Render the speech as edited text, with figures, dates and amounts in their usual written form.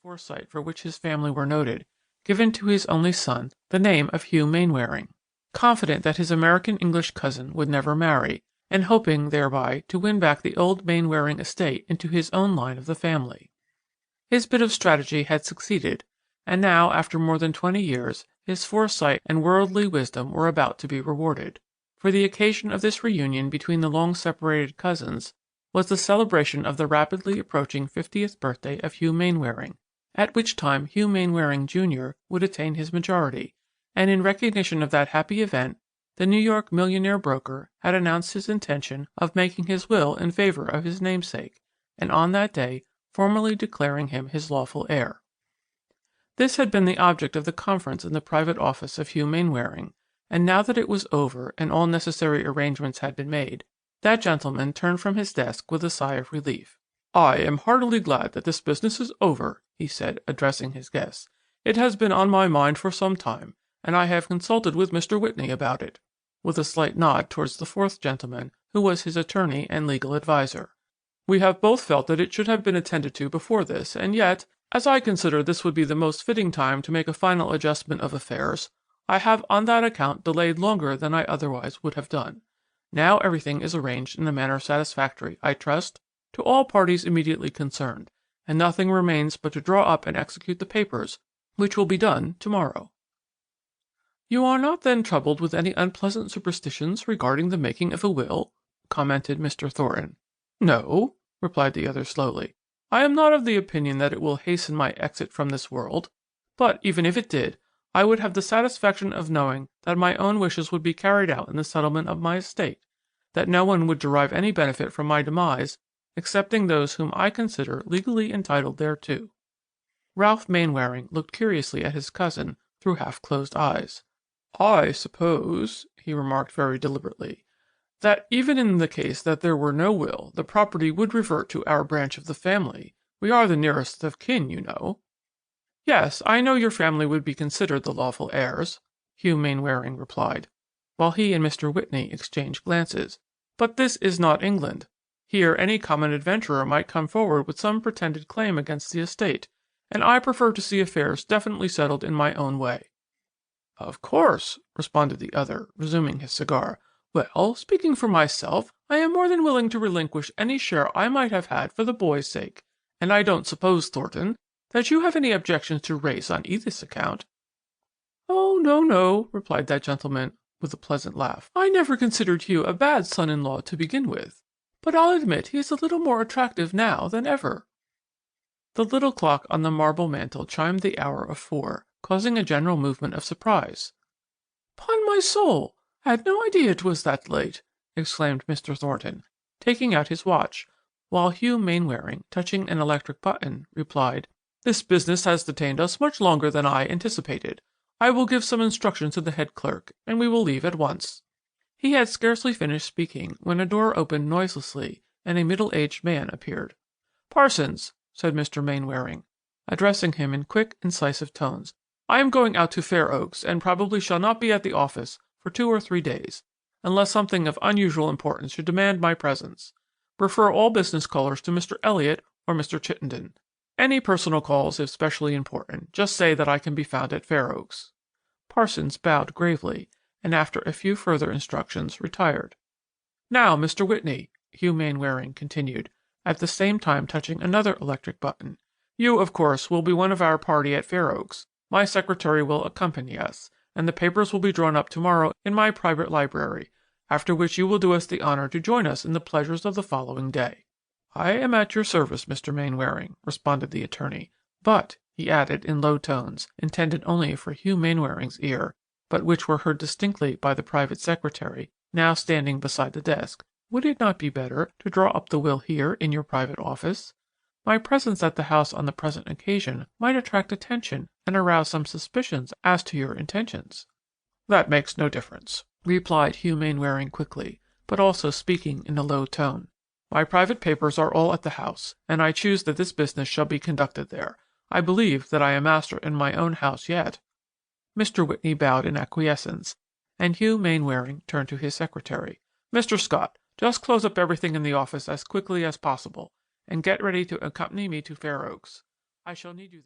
foresight for which his family were noted, given to his only son the name of Hugh Mainwaring, confident that his American-English cousin would never marry, and hoping thereby to win back the old Mainwaring estate into his own line of the family. His bit of strategy had succeeded, and now, after more than 20 years, his foresight and worldly wisdom were about to be rewarded. For the occasion of this reunion between the long-separated cousins was the celebration of the rapidly approaching 50th birthday of Hugh Mainwaring, at which time Hugh Mainwaring, Jr. would attain his majority, and in recognition of that happy event, the New York millionaire broker had announced his intention of making his will in favor of his namesake, and on that day formally declaring him his lawful heir. This had been the object of the conference in the private office of Hugh Mainwaring, and now that it was over and all necessary arrangements had been made, that gentleman turned from his desk with a sigh of relief. "I am heartily glad that this business is over," he said, addressing his guests. "It has been on my mind for some time, and I have consulted with Mr. Whitney about it," with a slight nod towards the fourth gentleman, who was his attorney and legal adviser. "We have both felt that it should have been attended to before this, and yet, as I consider this would be the most fitting time to make a final adjustment of affairs, I have on that account delayed longer than I otherwise would have done. Now everything is arranged in a manner satisfactory, I trust, to all parties immediately concerned, and nothing remains but to draw up and execute the papers, which will be done tomorrow." "You are not then troubled with any unpleasant superstitions regarding the making of a will?" commented Mr. Thornton. "No," replied the other slowly. "I am not of the opinion that it will hasten my exit from this world, but even if it did, I would have the satisfaction of knowing that my own wishes would be carried out in the settlement of my estate, that no one would derive any benefit from my demise excepting those whom I consider legally entitled thereto." Ralph Mainwaring looked curiously at his cousin through half-closed eyes. "I suppose," he remarked very deliberately, "that even in the case that there were no will, the property would revert to our branch of the family. We are the nearest of kin, you know." "Yes, I know your family would be considered the lawful heirs," Hugh Mainwaring replied, while he and Mr. Whitney exchanged glances. "But this is not England. Here any common adventurer might come forward with some pretended claim against the estate, and I prefer to see affairs definitely settled in my own way." "Of course," responded the other, resuming his cigar. "Well, speaking for myself, I am more than willing to relinquish any share I might have had for the boy's sake, and I don't suppose, Thornton, that you have any objections to raise on Edith's account." "Oh, no," replied that gentleman, with a pleasant laugh. "I never considered Hugh a bad son-in-law to begin with, but I'll admit he is a little more attractive now than ever." The little clock on the marble mantel chimed the hour of 4, causing a general movement of surprise. "'Pon my soul, I had no idea it was that late," exclaimed Mr. Thornton, taking out his watch, while Hugh Mainwaring, touching an electric button, replied, "This business has detained us much longer than I anticipated. I will give some instructions to the head clerk, and we will leave at once." He had scarcely finished speaking when a door opened noiselessly, and a middle-aged man appeared. "Parsons," said Mr. Mainwaring, addressing him in quick, incisive tones, "I am going out to Fair Oaks, and probably shall not be at the office for 2 or 3 days, unless something of unusual importance should demand my presence. Refer all business callers to Mr. Elliot or Mr. Chittenden. Any personal calls, if specially important, just say that I can be found at Fair Oaks." Parsons bowed gravely, and after a few further instructions retired. "Now, Mr. Whitney," Hugh Mainwaring continued, at the same time touching another electric button, "you, of course, will be one of our party at Fair Oaks. My secretary will accompany us, and the papers will be drawn up tomorrow in my private library, after which you will do us the honor to join us in the pleasures of the following day." "I am at your service, Mr. Mainwaring," responded the attorney. "But," he added in low tones, intended only for Hugh Mainwaring's ear, but which were heard distinctly by the private secretary, now standing beside the desk, "would it not be better to draw up the will here in your private office? My presence at the house on the present occasion might attract attention and arouse some suspicions as to your intentions." "That makes no difference," replied Hugh Mainwaring quickly, but also speaking in a low tone. "My private papers are all at the house, and I choose that this business shall be conducted there. I believe that I am master in my own house yet." Mr. Whitney bowed in acquiescence, and Hugh Mainwaring turned to his secretary. "Mr. Scott, just close up everything in the office as quickly as possible, and get ready to accompany me to Fair Oaks. I shall need you there."